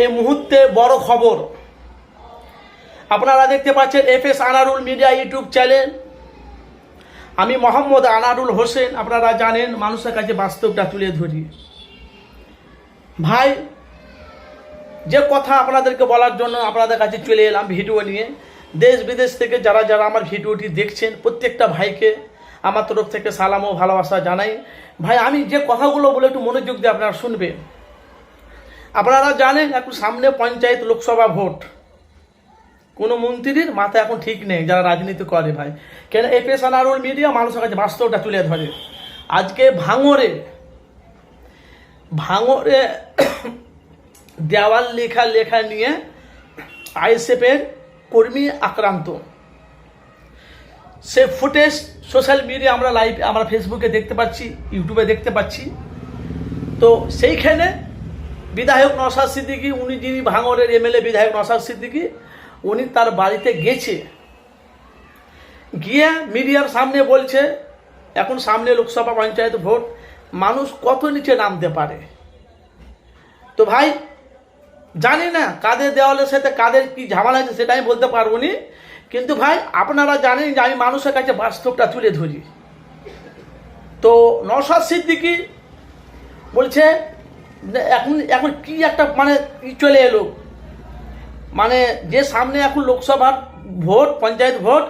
এই মুহূর্তে বড় খবর আপনারা দেখতে পাচ্ছেন FS Anarul media YouTube channel. আমি মোহাম্মদ আনারুল হোসেন, আপনারা জানেন মানুষের কাছে বাস্তবটা তুলে ধরি। ভাই, যে কথা আপনাদেরকে বলার জন্য আপনাদের কাছে চলে এলাম ভিডিও নিয়ে। দেশ বিদেশ থেকে যারা যারা আমার ভিডিওটি দেখছেন প্রত্যেকটা ভাইকে আমার তরফ থেকে সালাম ও ভালোবাসা জানাই। ভাই, আমি যে কথাগুলো বলে একটু মনোযোগ দিয়ে আপনারা শুনবেন। আপনারা জানেন এখন সামনে পঞ্চায়েত লোকসভা ভোট, কোনো মন্ত্রীর মাথা এখন ঠিক নেই যারা রাজনীতি করে। ভাই কেন এফএস আনারুল মিডিয়া মানুষের কাছে বাস্তবটা তুলে ধরে। আজকে ভাঙরে দেওয়াল লেখা নিয়ে আইএসএফের কর্মী আক্রান্ত, সে ফুটেজ সোশ্যাল মিডিয়া আমরা ফেসবুকে দেখতে পাচ্ছি, ইউটিউবে দেখতে পাচ্ছি। তো সেইখানে বিধায়ক নওশাদ সিদ্দিকী, উনি যিনি ভাঙরের এমএলএ বিধায়ক নওশাদ সিদ্দিকী, উনি তার বাড়িতে গিয়ে মিডিয়ার সামনে বলছে এখন সামনে লোকসভা পঞ্চায়েত ভোট, মানুষ কত নিচে নামতে পারে। তো ভাই জানি না কাদের দেওয়ালের সাথে কাদের কি ঝামেলা আছে সেটা আমি বলতে পারবো না, কিন্তু ভাই আপনারা জানেন যে আমি মানুষের কাছে বাস্তবটা তুলে ধরি। তো নওশাদ সিদ্দিকী বলছে এখন কি একটা মানে চলে এলো, মানে যে সামনে এখন লোকসভার ভোট, পঞ্চায়েত ভোট,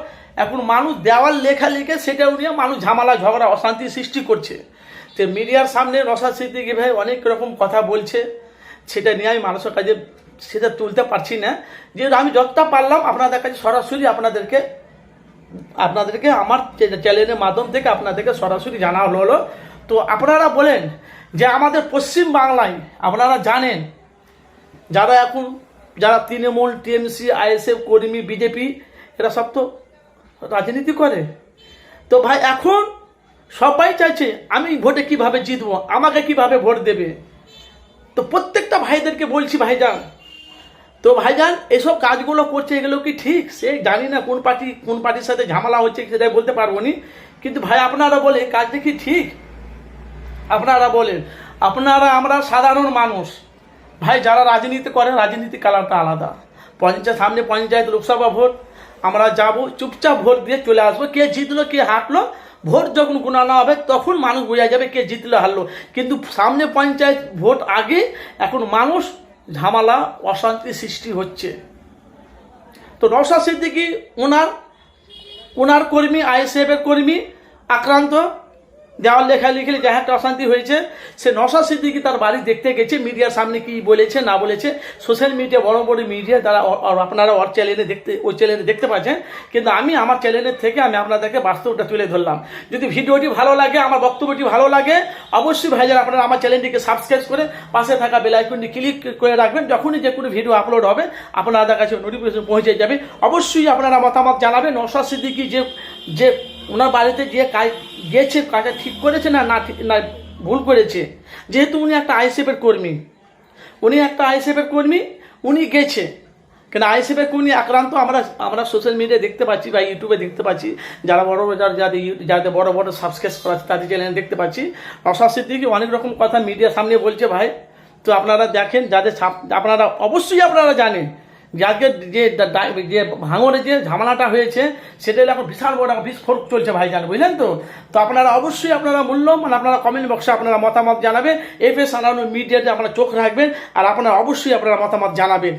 এখন মানুষ দেওয়াল লেখা লিখে সেটা নিয়ে মানুষ ঝামেলা ঝগড়া অশান্তি সৃষ্টি করছে। তো মিডিয়ার সামনে নওশাদ সিদ্দিকী ভাই অনেক রকম কথা বলছে, সেটা নিয়ে আমি মানুষের কাছে সেটা তুলতে পারছি না। যেহেতু আমি যতটা পারলাম আপনাদের কাছে সরাসরি আপনাদেরকে আমার চ্যানেলের মাধ্যম থেকে আপনাদেরকে সরাসরি জানা হলো। তো আপনারা বলেন যে আমাদের পশ্চিম বাংলায় আপনারা জানেন যারা তৃণমূল, টিএমসি, আইএসএফ কর্মী, বিজেপি, এরা সব তো রাজনীতি করে। তো ভাই এখন সবাই চাইছে আমি ভোটে কিভাবে জিতবো, আমাকে কিভাবে ভোট দেবে। তো প্রত্যেকটা ভাইদেরকে বলছি ভাইজান এসব কাজগুলো করছে, এগুলো কি ঠিক? সে জানি না কোন পার্টির সাথে ঝামেলা হচ্ছে সেটাই বলতে পারবো না, কিন্তু ভাই আপনারা বলে কাজটা কি ঠিক? আপনারা বলেন। আমরা সাধারণ মানুষ ভাই, যারা রাজনীতি করে রাজনীতি কালারটা আলাদা। সামনে পঞ্চায়েত লোকসভা ভোট, আমরা যাব চুপচাপ ভোট দিয়ে চলে আসবো। কে জিতলো কে হারলো ভোট যখন গুণানো হবে তখন মানুষ বোঝা যাবে কে জিতলো হারলো। কিন্তু সামনে পঞ্চায়েত ভোট আগে এখন মানুষ ঝামেলা অশান্তি সৃষ্টি হচ্ছে। তো নওশাদ সিদ্দিকী ওনার কর্মী, আইএসএফের কর্মী আক্রান্ত, দেওয়াল লেখা লিখে যা একটা অশান্তি হয়েছে। সে নওশাদ সিদ্দিকী তার বাড়ি দেখতে গেছে, মিডিয়ার সামনে কি বলেছে না বলেছে সোশ্যাল মিডিয়া, বড় বড় মিডিয়া তারা আপনারা ওর চ্যানেলে দেখতে পাচ্ছেন। কিন্তু আমি আমার চ্যানেলের থেকে আমি আপনাদেরকে বাস্তবটা তুলে ধরলাম। যদি ভিডিওটি ভালো লাগে, আমার বক্তব্যটি ভালো লাগে, অবশ্যই ভাইজান আপনারা আমার চ্যানেলটিকে সাবস্ক্রাইব করে পাশে থাকা বেল আইকনটি ক্লিক করে রাখবেন। যখনই যে কোনো ভিডিও আপলোড হবে আপনাদের কাছে নোটিফিকেশন পৌঁছে যাবে। অবশ্যই আপনারা মতামত জানাবেন নওশাদ সিদ্দিকী যে ওনার বাড়িতে যে গেছে কাজটা ঠিক করেছে না ভুল করেছে। যেহেতু উনি একটা আইএসএফের কর্মী, উনি গেছে, কেন আইএসএফের কর্মী আক্রান্ত আমরা সোশ্যাল মিডিয়ায় দেখতে পাচ্ছি বা ইউটিউবে দেখতে পাচ্ছি, যারা বড় বড় যাদের বড় বড় সাবস্ক্রাইব করা আছে তাদের চ্যানেলে দেখতে পাচ্ছি। নওশাদ সিদ্দিকী অনেক রকম কথা মিডিয়ার সামনে বলছে ভাই। তো আপনারা দেখেন, আপনারা অবশ্যই আপনারা জানেন যে আজকে যে ভাঙরে যে ঝামেলাটা হয়েছে সেটা এখন বিশাল বড় বিস্ফোরক চলছে ভাইজান, বুঝলেন তো? তো আপনারা অবশ্যই আপনারা আপনারা কমেন্ট বক্সে আপনারা মতামত জানাবেন। এফএস আনারুল মিডিয়াতে আপনারা চোখ রাখবেন আর আপনারা অবশ্যই আপনারা মতামত জানাবেন।